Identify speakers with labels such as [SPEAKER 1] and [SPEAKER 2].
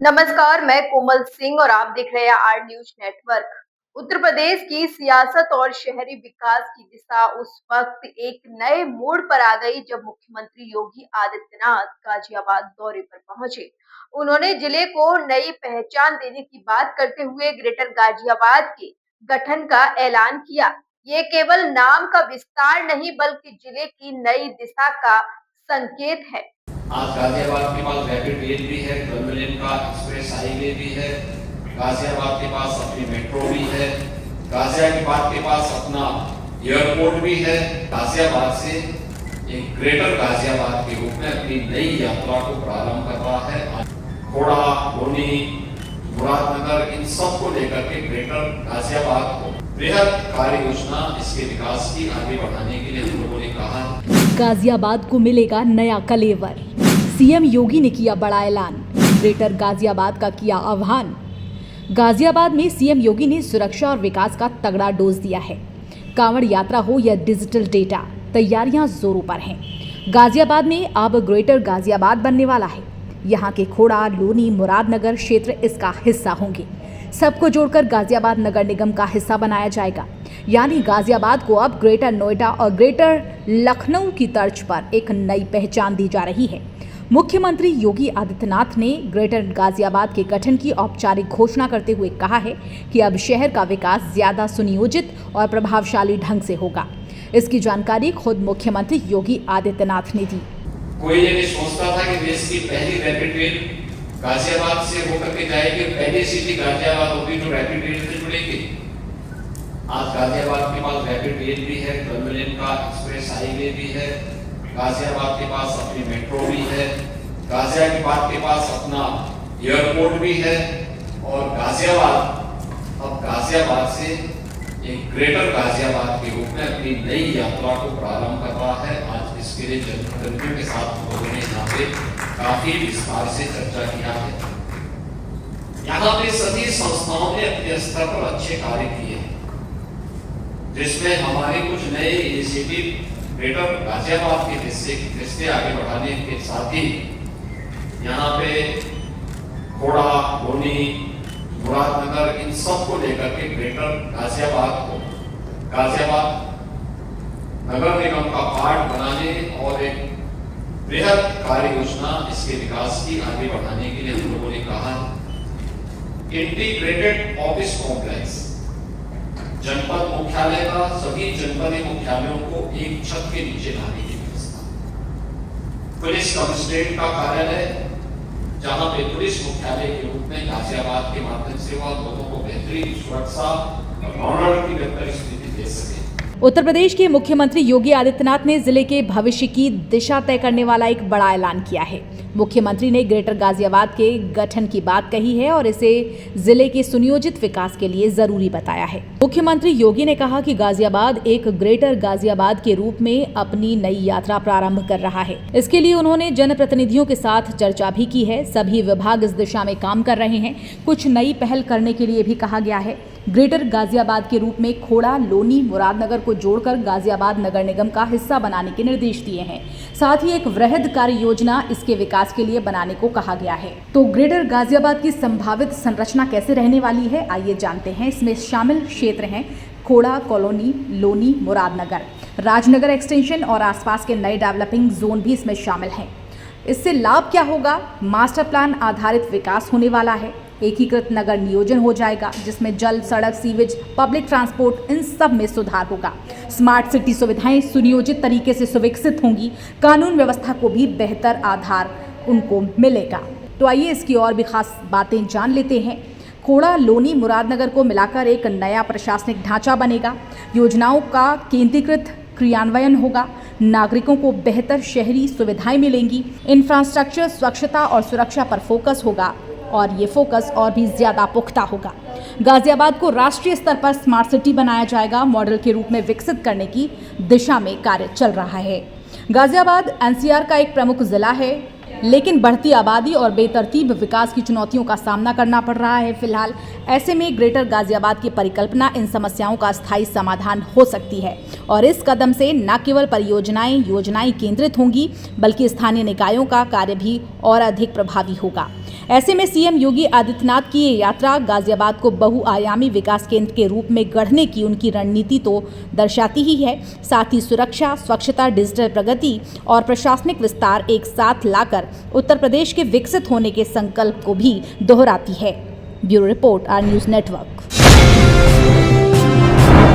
[SPEAKER 1] नमस्कार, मैं कोमल सिंह और आप देख रहे हैं R news network. Uttar Pradesh की सियासत और शहरी विकास की दिशा उस वक्त एक नए मोड़ पर आ गई जब मुख्यमंत्री योगी आदित्यनाथ गाजियाबाद दौरे पर पहुंचे। उन्होंने जिले को नई पहचान देने की बात करते हुए ग्रेटर गाजियाबाद के गठन का ऐलान किया। ये केवल नाम का विस्तार नहीं बल्कि जिले की नई दिशा का संकेत है।
[SPEAKER 2] आज गाजियाबाद के पास रैपिड रेल भी है, टर्मिनल का एक्सप्रेस हाईवे भी है, गाजियाबाद के पास अपनी मेट्रो भी है, गाजियाबाद के पास अपना एयरपोर्ट भी है। गाजियाबाद से एक ग्रेटर गाजियाबाद के रूप में अपनी नई यात्रा को प्रारंभ कर रहा है। खोड़ा, लोनी, मुरादनगर इन सब को लेकर के ग्रेटर गाजियाबाद को बृहद कार्य योजना इसके विकास की आगे बढ़ाने के लिए हम लोगों ने कहा।
[SPEAKER 3] गाजियाबाद को मिलेगा नया कलेवर। सीएम योगी ने किया बड़ा ऐलान, ग्रेटर गाजियाबाद का किया आह्वान। गाजियाबाद में सीएम योगी ने सुरक्षा और विकास का तगड़ा डोज दिया है। कांवड़ यात्रा हो या डिजिटल डेटा, तैयारियां जोरों पर हैं। गाजियाबाद में अब ग्रेटर गाजियाबाद बनने वाला है। यहाँ के खोड़ा, लोनी, मुरादनगर क्षेत्र इसका हिस्सा होंगे। सबको जोड़कर गाजियाबाद नगर निगम का हिस्सा बनाया जाएगा। यानी गाजियाबाद को अब ग्रेटर नोएडा और ग्रेटर लखनऊ की तर्ज पर एक नई पहचान दी जा रही है। मुख्यमंत्री योगी आदित्यनाथ ने ग्रेटर गाजियाबाद के गठन की औपचारिक घोषणा करते हुए कहा है कि अब शहर का विकास ज्यादा सुनियोजित और प्रभावशाली ढंग से होगा। इसकी जानकारी खुद मुख्यमंत्री योगी आदित्यनाथ ने दी।
[SPEAKER 2] कोई ये नहीं सोचता था कि देश की पहली रैपिड रेल गाजियाबाद से होकर के जाएगी, पहली सिटी गाजियाबाद होगी जो रैपिड रेल से जुड़ेगी। आज गाजियाबाद के पास रैपिड रेल भी है, टर्मिनल का एक्सप्रेस हाईवे भी है, गाजियाबाद के पास अपनी मेट्रो भी है, गाजियाबाद के पास अपना एयरपोर्ट भी है और गाजियाबाद से एक ग्रेटर गाजियाबाद के रूप में अपनी नई यात्रा को प्रारंभ कर रहा है। आज इसके लिए जनप्रतिनिधियों के साथ लोगों ने यहाँ पे काफी विस्तार से चर्चा किया है। यहाँ पे सभी संस्थाओं ने अपने स्तर पर अच्छे कार्य किए, जिसमें हमारे कुछ नए इनिशिएटिव ग्रेटर गाजियाबाद के हिस्से आगे बढ़ाने के साथ ही यहाँ पे खोड़ा, लोनी, मुरादनगर इन सब को लेकर के ग्रेटर गाजियाबाद नगर निगम का पार्ट बनाने और एक बृहद कार्य योजना इसके विकास की आगे बढ़ाने के लिए हम लोगों ने कहा। इंटीग्रेटेड ऑफिस कॉम्प्लेक्स, जनपद मुख्यालय का सभी जनपद मुख्यालयों को एक छत के नीचे लाने की व्यवस्था, पुलिस कमिश्नरेट का कार्यालय जहां पे पुलिस मुख्यालय के रूप में गाजियाबाद के माध्यम से वह लोगों को बेहतरीन सुरक्षा और ऑर्डर की बेहतर स्थिति दे सके।
[SPEAKER 3] उत्तर प्रदेश के मुख्यमंत्री योगी आदित्यनाथ ने जिले के भविष्य की दिशा तय करने वाला एक बड़ा ऐलान किया है। मुख्यमंत्री ने ग्रेटर गाजियाबाद के गठन की बात कही है और इसे जिले के सुनियोजित विकास के लिए जरूरी बताया है। मुख्यमंत्री योगी ने कहा कि गाजियाबाद एक ग्रेटर गाजियाबाद के रूप में अपनी नई यात्रा प्रारंभ कर रहा है। इसके लिए उन्होंने जनप्रतिनिधियों के साथ चर्चा भी की है। सभी विभाग इस दिशा में काम कर रहे हैं। कुछ नई पहल करने के लिए भी कहा गया है। ग्रेटर गाजियाबाद के रूप में खोड़ा, लोनी, मुरादनगर को जोड़कर गाजियाबाद नगर निगम का हिस्सा बनाने के निर्देश दिए हैं। साथ ही एक वृहद कार्य योजना इसके विकास के लिए बनाने को कहा गया है। तो ग्रेटर गाजियाबाद की संभावित संरचना कैसे रहने वाली है, आइए जानते हैं। इसमें शामिल क्षेत्र हैं खोड़ा, कॉलोनी, लोनी, मुरादनगर, राजनगर एक्सटेंशन और आसपास के नए डेवलपिंग जोन भी इसमें शामिल हैं। इससे लाभ क्या होगा? मास्टर प्लान आधारित विकास होने वाला है। एकीकृत नगर नियोजन हो जाएगा, जिसमें जल, सड़क, सीवेज, पब्लिक ट्रांसपोर्ट इन सब में सुधार होगा। स्मार्ट सिटी सुविधाएं सुनियोजित तरीके से सुविकसित होंगी। कानून व्यवस्था को भी बेहतर आधार उनको मिलेगा। तो आइए इसकी और भी खास बातें जान लेते हैं। खोड़ा, लोनी, मुरादनगर को मिलाकर एक नया प्रशासनिक ढांचा बनेगा। योजनाओं का केंद्रीकृत क्रियान्वयन होगा। नागरिकों को बेहतर शहरी सुविधाएं मिलेंगी। इंफ्रास्ट्रक्चर, स्वच्छता और सुरक्षा पर फोकस होगा और ये फोकस और भी ज्यादा पुख्ता होगा। गाजियाबाद को राष्ट्रीय स्तर पर स्मार्ट सिटी बनाया जाएगा। मॉडल के रूप में विकसित करने की दिशा में कार्य चल रहा है। गाजियाबाद एनसीआर का एक प्रमुख जिला है, लेकिन बढ़ती आबादी और बेतरतीब विकास की चुनौतियों का सामना करना पड़ रहा है फिलहाल। ऐसे में ग्रेटर गाजियाबाद की परिकल्पना इन समस्याओं का स्थायी समाधान हो सकती है और इस कदम से न केवल योजनाएं केंद्रित होंगी, बल्कि स्थानीय निकायों का कार्य भी और अधिक प्रभावी होगा। ऐसे में सीएम योगी आदित्यनाथ की ये यात्रा गाजियाबाद को बहुआयामी विकास केंद्र के रूप में गढ़ने की उनकी रणनीति तो दर्शाती ही है, साथ ही सुरक्षा, स्वच्छता, डिजिटल प्रगति और प्रशासनिक विस्तार एक साथ लाकर उत्तर प्रदेश के विकसित होने के संकल्प को भी दोहराती है। Bureau report, R news network.